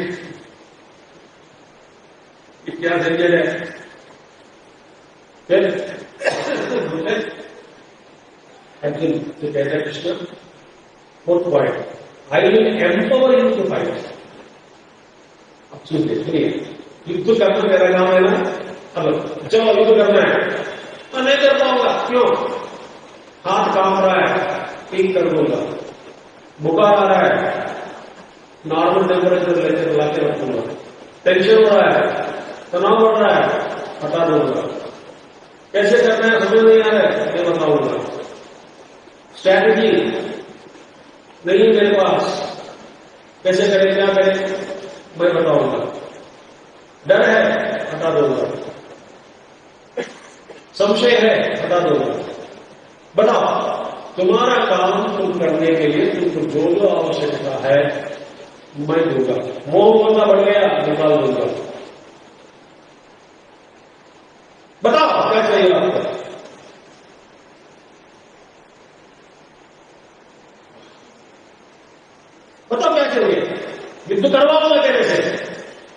ये क्या झंझट है? फिर अर्जुन से कहता है Krishna, 4th point, I will empower you to fight. अब सुनिए, युद्ध करना मेरा काम है ना, अब चलो युद्ध करना है, मैं नहीं कर पाऊंगा। क्यों? हाथ कांप रहा है, ठीक कर दूंगा, बुखार आ रहा है, नॉर्मल टेम्परेचर लेकर लाके रखूंगा, टेंशन हो रहा है, तनाव बढ़ रहा है, हटा दूंगा। कैसे करना है समझ नहीं आ रहा है, मैं बताऊंगा। स्ट्रैटेजी नहीं मेरे पास, कैसे करें, क्या करें, मैं बताऊंगा। डर है, हटा दूंगा। संशय है, हटा दूंगा। बताओ, तुम्हारा काम तुम करने के लिए तुमको जो जो आवश्यकता है मैं दूंगा। मोह ममता बढ़ गया, निकाल दूंगा। बताओ क्या चाहिए आपको। बताओ क्या चाहिए, युद्ध करवाऊंगा तेरे से।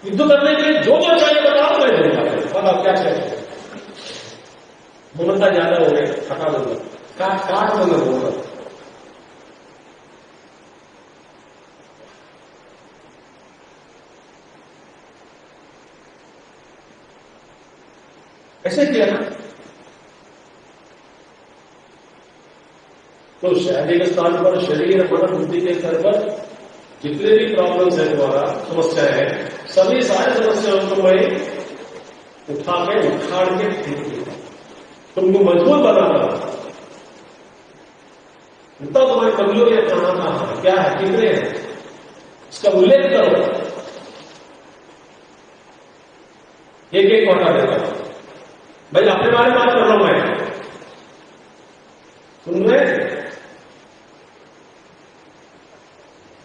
युद्ध करने के लिए जो जो चाहिए बताओ, मैं दूंगा। बताओ क्या चाहिए। ममता ज्यादा हो गई, हटा दूंगा, काट दूंगा बोलूंगा। ऐसे किया ना, तो शारीरिक स्थान पर, शरीर, मन, बुद्धि के स्तर पर जितने भी प्रॉब्लम्स है तुम्हारा, समस्याएं हैं, सभी सारे समस्याओं को मैं उठा के उखाड़ के फेंक दूंगा, तुमको मजबूत बनाना। तो तुम्हारी कमजोरियां कहां है, क्या है, कितने हैं, इसका उल्लेख करो, एक एक हटा देता हूं। भाई अपने बारे में बात कर रहा हूं मैं, सुन रहे?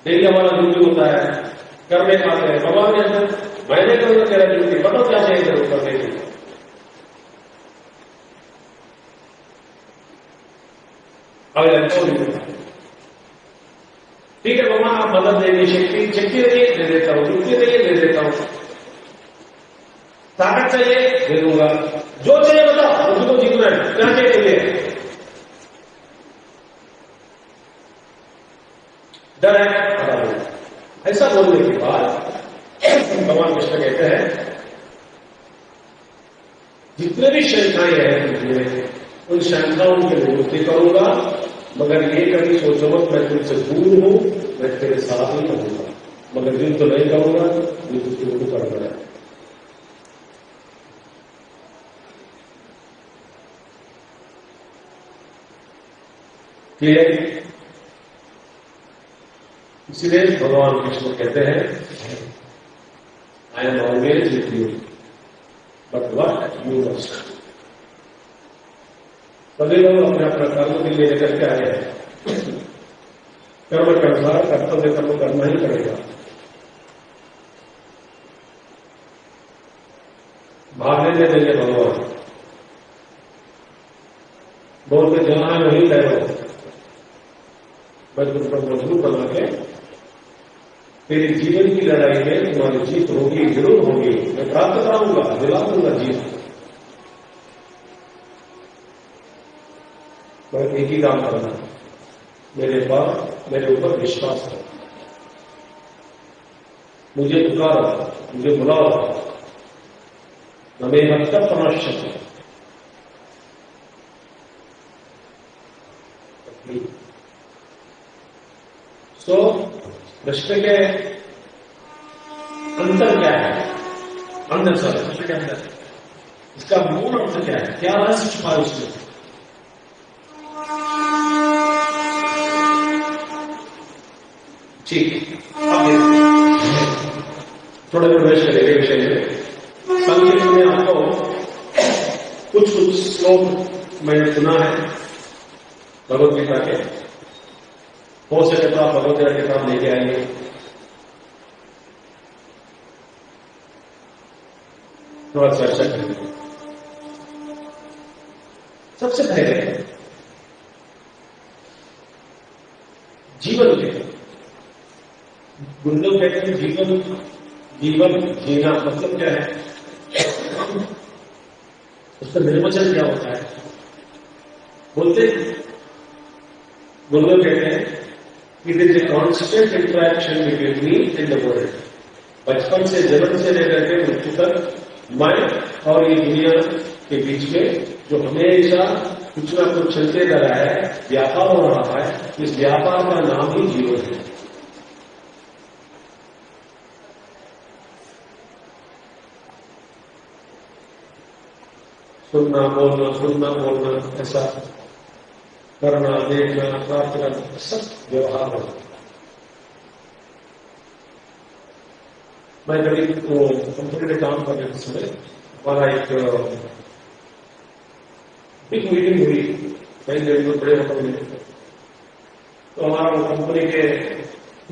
डेली हमारा ड्यूटी होता है, करने खाते हैं, भगवान के अंदर मैंने करूंगा तेरा ड्यूटी, बताओ क्या चाहिए जरूर करने के लिए। ठीक है भगवान, आप मदद देंगे, शक्ति देंगे, दे देता हूं, युक्ति देंगे, दे देता हूं, ताकत चाहिए दे दूंगा, जो चाहिए बताओ, मुझको जीतना है, क्या चाहिए तुझे? डर है, हटा दो। ऐसा बोलने के बाद भगवान कृष्ण कहते हैं, जितने भी शंकाएं हैं तुझे, उन शंकाओं की निवृत्ति करूंगा, मगर ये कभी सोचो मत मैं तुमसे दूर हूं, मैं तेरे साथ ही रहूंगा, मगर युद्ध तो नहीं करूंगा, युद्ध तो करना है। क्लियर? इसलिए भगवान कृष्ण कहते हैं, I am always with you, but what you must. सभी लोग अपने अपना कर्म के लिए लेकर के आए हैं, कर्म के अनुसार कर्तव्य कर्म करना ही पड़ेगा। भागने में देंगे भगवान, बोल के जहां है वहीं ठहरो, मैं तुम पर मजबूत बना के तेरी जीवन की लड़ाई में तुम्हारी जीत होगी, जरूर होगी, मैं प्राप्त कराऊंगा, दिला दूंगा जीत। तो एक ही काम करना, मेरे ऊपर विश्वास है, मुझे पुकारो, मुझे बुलाओ, न मे भक्त पराश्चर्य। तो कृष्ण के अंतर क्या है, अंदर सर कृष्ण के अंदर इसका मूल अर्थ क्या है, क्या रहस्य छुपा है उसमें? ठीक, अब थोड़ा प्रवेश करेंगे विषय में। संक्षिप्त में आपको कुछ श्लोक मैंने सुना है भगवद गीता के, हो सके तो आप भगवद गीता के साथ लेके आएंगे। थोड़ा चर्चा करेंगे। सबसे पहले जीवन के गुंडों कहते हैं, जीवन जीना मतलब क्या है, उसका निर्वचन क्या होता है? बोलते गुंडों कहते हैं it is a constant interaction between me and the world. बचपन से, जन्म से लेकर के मृत्यु तक मैं और ये दुनिया के बीच में जो हमेशा कुछ ना कुछ चलते रहा है, व्यापार हो रहा है, इस व्यापार का नाम ही जीवन है। सुनना बोलना, ऐसा करना, देखना, प्राप्त करना, सब व्यवहार है। मैं कभी कंपनी में काम करने के समय हमारा एक बिग मीटिंग हुई, कई जगह बड़े होटल में। तो हमारा वो कंपनी के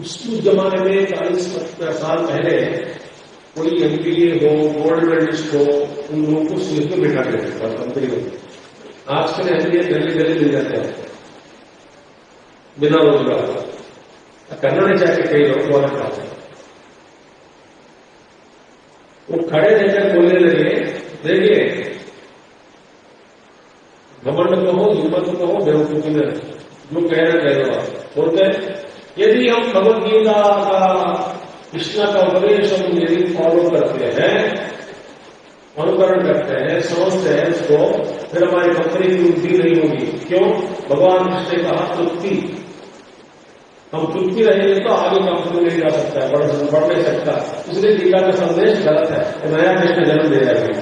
उस जमाने में 40 साल पहले कोई एमपीए हो, गोल्ड मेडलिस्ट हो, उन लोगों को सीट में बिठा देते थे कंपनी में। आज के एमपीए गले गले मिल जाते हैं बिना रोजगार, करना नहीं चाहते कई लोग द्वारा खाते। वो खड़े रहकर बोलने लगे, देखिए घमंड कहो, हिम्मत कहो, बेवकूफी में जो कहना कह आप बोलते हैं। यदि हम भगवद गीता का, कृष्ण का उपदेश हम यदि फॉलो करते हैं, अनुकरण करते हैं, समझते हैं उसको, फिर हमारी कंपनी की वृद्धि नहीं होगी। क्यों? भगवान कृष्ण ने कहा तृप्ति, हम तृप्ति रहेंगे तो आगे कंपनी नहीं जा सकता है, बढ़ नहीं सकता। इसलिए गीता का संदेश गलत है, नया कृष्ण जन्म दे रहा है।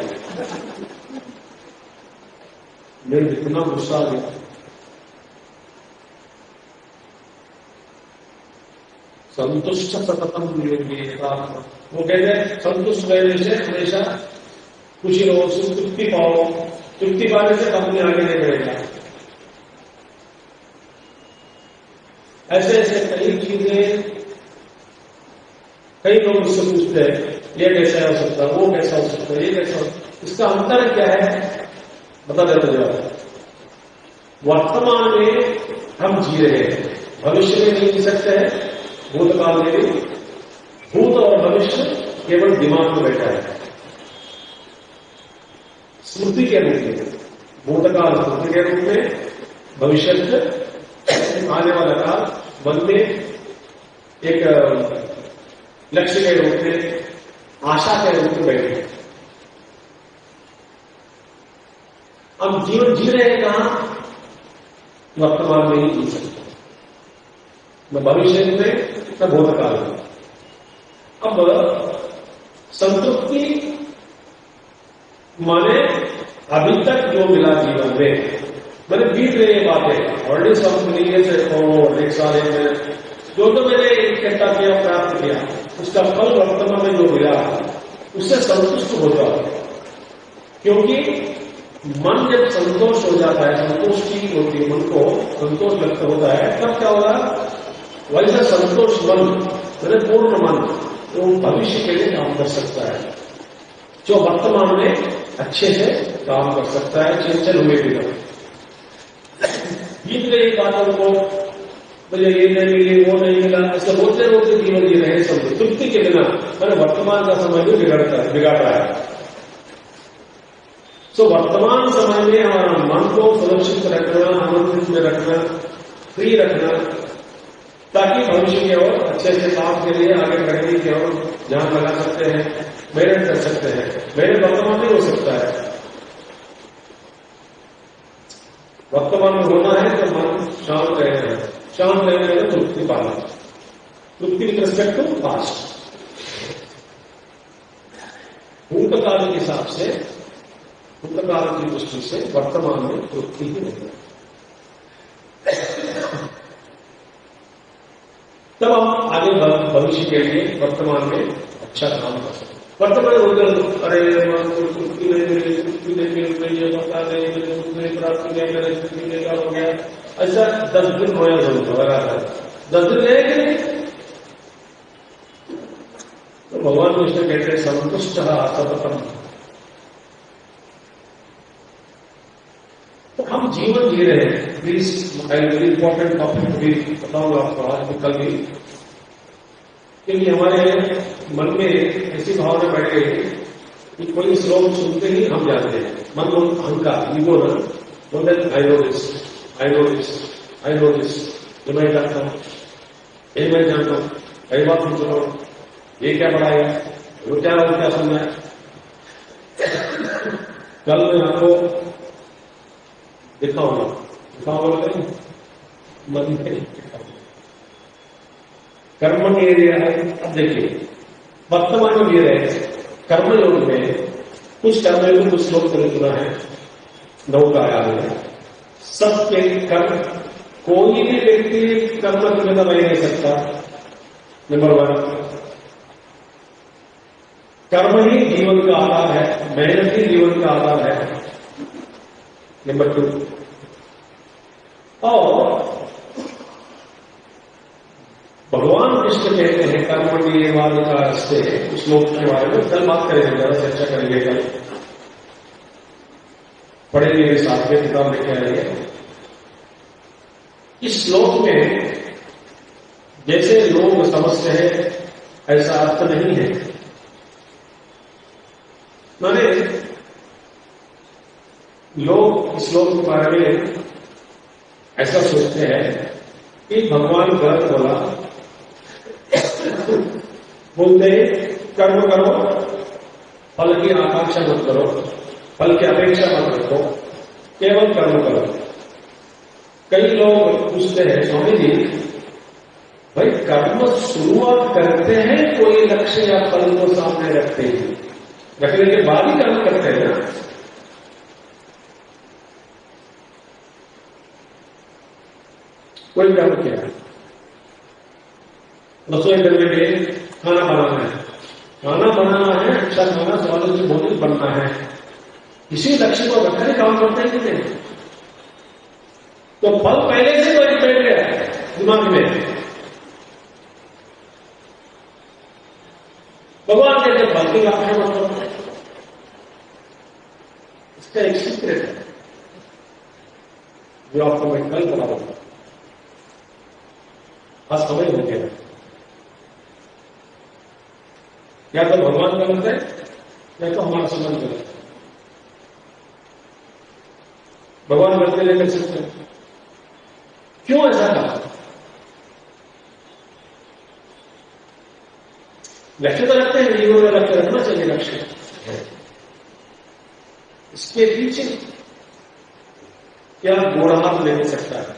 मेरे इतना गुस्सा आ गया। संतुष्ट सततम वो कहते हैं संतुष्ट रहने से हमेशा खुशी रहो, तृप्ति पाओ, तृप्ति पाने से कंपनी आगे नहीं बढ़ेगा। ऐसे ऐसे कई चीजें, कई लोग मुझसे पूछते हैं ये कैसा हो सकता है, वो कैसा हो सकता है, ये कैसा हो सकता है। इसका अंतर क्या है बता देता जवाब। वर्तमान में हम जी रहे हैं, भविष्य में नहीं जी सकते हैं, भूतकाल में भी। भूत और भविष्य केवल दिमाग में बैठा है, स्मृति के रूप में। भूतकाल स्मृति के रूप में, भविष्य आने वाला काल मन में एक लक्ष्य के रूप में, आशा के रूप में बैठे। अब जीवन जी रहे हैं कहां? वर्तमान में ही जी सकते, न भविष्य में न भूतकाल में। अब संतृप्ति माने अभी तक जो मिला जीवन में, मैंने बीत रही ये बातें ऑलरेडी सब मिली से एक साल जो तो मैंने इकट्ठा किया, प्राप्त किया, उसका फल वर्तमान में जो मिला उससे संतुष्ट हो जाओ। क्योंकि मन जब संतोष हो जाता है, संतुष्टि होती है, मन को संतोष व्यक्त होता है, तब क्या होगा? वैसा संतोष मन मैंने पूर्ण मन वो भविष्य के लिए काम कर सकता है, जो वर्तमान में अच्छे से काम कर सकता है, चंचल हुए बिना। बीत गई बातों को मुझे ये नहीं मिली, वो नहीं मिला, ऐसा बोलते बोलते जीवन जी रहे सब तृप्ति के बिना, मैंने वर्तमान का समय भी बिगाड़ रहा है। तो वर्तमान समय में हमारा मन को सुरक्षित रखना, आनंदित में रखना, फ्री रखना, ताकि भविष्य की ओर अच्छे से काम के लिए आगे बढ़ने की ओर ध्यान लगा सकते हैं, मेहनत कर सकते हैं। मेहनत वर्तमान में हो सकता है, वर्तमान में होना है तो मन शांत रहना है, शांत रहने में तृप्ति पाना, तृप्ति विद रिस्पेक्ट टू पास्ट। भूतकाल के हिसाब से, भूतकाल की दृष्टि से वर्तमान में तृप्ति ही नहीं है। तब हम आगे भविष्य के लिए वर्तमान में अच्छा काम कर सकते। वर्तमान में अरे तृप्ति नहीं मिली, तृप्ति नहीं मिल रही है, पता नहीं मुझे प्राप्ति नहीं, मेरे तृप्ति नहीं हो गया, ऐसा 10 दिन होया लगा है। 10 दिन गए कि नहीं? तो भगवान कृष्ण कहते हैं संतुष्ट सततम। तो हम जीवन जी रहे हैं। Please I very important topic भी बताऊंगा आपको आज भी कल भी, क्योंकि हमारे मन में ऐसी भावना बैठ गई कि कोई श्लोक सुनते ही हम जाते हैं। मन को अहंकार, ईगो ना, बोलते I know this, I know this, I know this, ये मैं जानता हूं, ये मैं जानता हूं, कई बात पूछ रहा हूं, ये क्या पढ़ाया, वो क्या सुनना है। कल मैं आपको दिखाऊंगा नहीं, मन में कर्म के एरिया है। अब देखिए वर्तमान में ये रहे कर्म योग में कुछ कर्म योग कुछ लोग चुना है, 9 का आयाम है। सबके कर्म, कोई भी व्यक्ति कर्म के बिना रह नहीं सकता। नंबर 1, कर्म ही जीवन का आधार है, मेहनत ही जीवन का आधार है। नंबर 2, और भगवान कृष्ण कहते हैं कर्म के मार्ग का रास्ते, उस श्लोक के बारे में कल बात करेंगे, ज्यादा चर्चा करेंगे कल, पढ़ेंगे भी साथ में, किताब लेके आएंगे। इस श्लोक में जैसे लोग समझते हैं ऐसा अर्थ नहीं है। माने लोग इस श्लोक के बारे में ऐसा सोचते हैं कि भगवान गलत बोला, बोलते कर्म करो, फल की आकांक्षा मत करो, फल की अपेक्षा मत रखो, केवल कर्म करो। कई लोग पूछते हैं स्वामी जी, भाई कर्म शुरुआत करते हैं कोई लक्ष्य या फल को सामने रखते ही, रखने के बाद ही कर्म करते हैं ना? कोई कर्म किया, रसोई घर में गए, खाना बनाना है, अच्छा खाना स्वादिष्ट भोजन बनना है, इसी लक्ष्य को रखकर ही काम करते हैं कि नहीं? तो फल पहले से कोई बैठ गया दिमाग में। भगवान कहते फल की आंखें मत करो, इसका एक सीक्रेट है जो आपको मैं कल बताऊंगा। आज समय हो गया, या तो भगवान गलत है या तो हमारा संबंध गलत है। भगवान गलती नहीं कर सकते, क्यों ऐसा कहा? लक्ष्य तो रखते हैं, जीवन में लक्ष्य रखना चाहिए, लक्ष्य इसके पीछे क्या गोड़ा हाथ ले सकता है?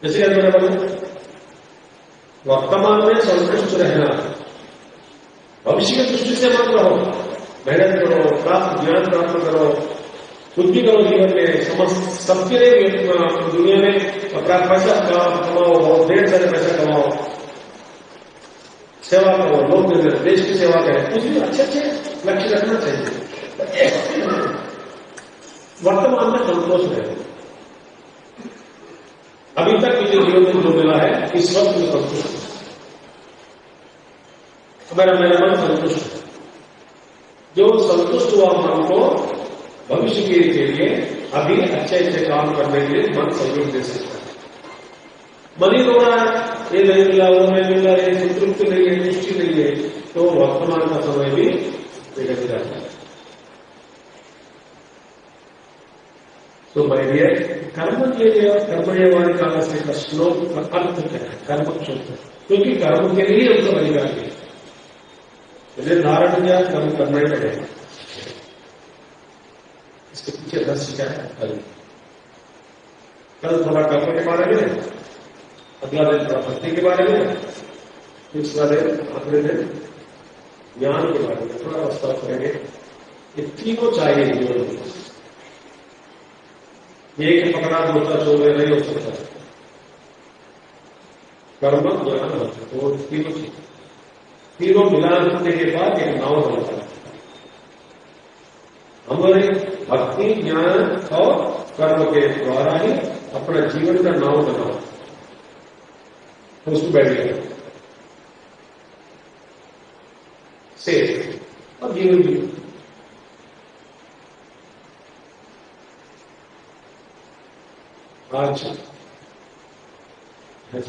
जैसे मैंने बोला, वर्तमान में संतुष्ट रहना, भविष्य की दृष्टि से मत रहो, मेहनत करो, प्राप्त ज्ञान प्राप्त करो, खुद भी करो, जीवन में समस्त सबके लिए दुनिया में अपना पैसा कमाओ, बहुत ढेर सारे पैसा कमाओ, सेवा करो, लोग देश की सेवा करें, कुछ भी अच्छे अच्छे लक्ष्य रखना चाहिए। वर्तमान में संतोष रहे, अभी तक मुझे जीवन में जो मिला है इस वक्त में संतुष्ट है, मेरा मन संतुष्ट है। जो संतुष्ट हुआ मन को भविष्य के लिए अभी अच्छे अच्छे काम करने के लिए मन सहयोग दे सकता है। मन ही रो रहा है, ये नहीं मिला, वो नहीं मिला, ये संतृप्ति नहीं है, तुष्टि नहीं है, तो वर्तमान का समय भी बिगड़ जाता है। तो भाई कर्म के लिए कर्मण्यवादी काल से श्लोक का अर्थ क्या है? कर्म शब्द, क्योंकि कर्म के लिए हमको अधिकार दिया, मुझे धारण किया, कर्म करना ही पड़ेगा। इसके पीछे रहस्य क्या है? कल थोड़ा कर्म के बारे में, अगला दिन थोड़ा भक्ति के बारे में, तीसरा दिन अगले दिन ज्ञान के बारे में थोड़ा प्रस्ताव करेंगे। ये तीनों चाहिए जीवन में, एक पकड़ा होता जो नहीं हो सकता। कर्म ज्ञान तो तीनों मिलान होने के बाद एक नाव बनता है। हमारे भक्ति ज्ञान और कर्म के द्वारा ही अपना जीवन का नाव बनाओ, उसको बैठ गया से और जीवन जीवन। आज हरि